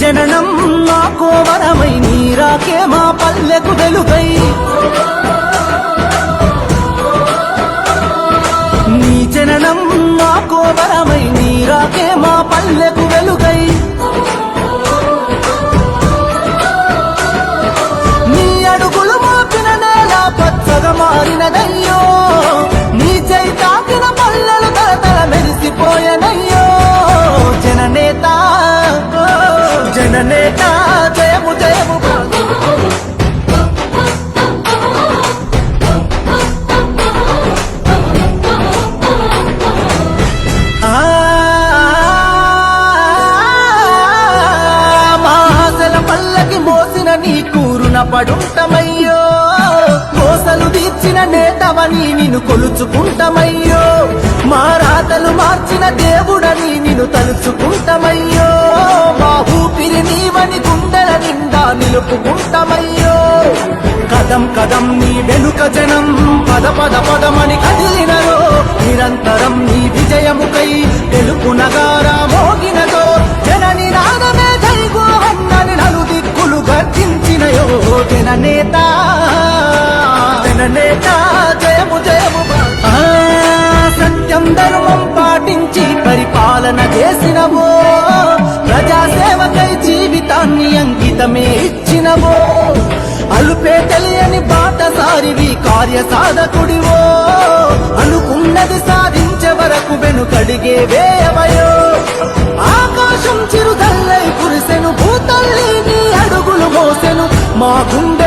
జననం మాకో వరమై నీరాకే మా పల్లెకు వెలుగై నీ జననం మాకో వరమై నీరాకే మా పల్లెకు వెలుగై నీ అడుగులు మోపిన నేల పచ్చగా మారినదయ్యో నీ చేయి తాకిన పల్లెలు తలతల మెరిసిపోయనయ్యో జననేత జననేత జయము జయము పల్లకి మోసిన నీ కూరున పడుంటమయ్యో కోసలు తీర్చిన నేతవని నిన్ను కొలుచుకుంటమయ్యో మా రాతలు మార్చిన దేవుడని నిన్ను తలుచుకుంటమయ్యో మా ఊపిరి నీవని గుండెల నిండా నిలుపుకుంటమయ్యో కదం కదం నీ వెనుక జనం పద పద పదమని కదిలినరో నిరంతరం నీ విజయముకై తెలుపు నగారా మోగినదో జనని నాదమే జైగో అన్నని నలు దిక్కులు గర్జించినయో జననేత జననేత జయము జయము సత్యం ధర్మం పాటించి పరిపాలన చేసినవో ప్రజాసేవకై జీవితాన్ని అంకితమే ఇచ్చినవో అలుపే తెలియని బాటసారివి కార్య సాధకుడివో అనుకున్నది సాధించే వరకు వెనుకడిగే వేయవయో ఆకాశం చిరుదల్లై కురిసెను భూతల్లి నీ అడుగులు మోసెను మా గుండె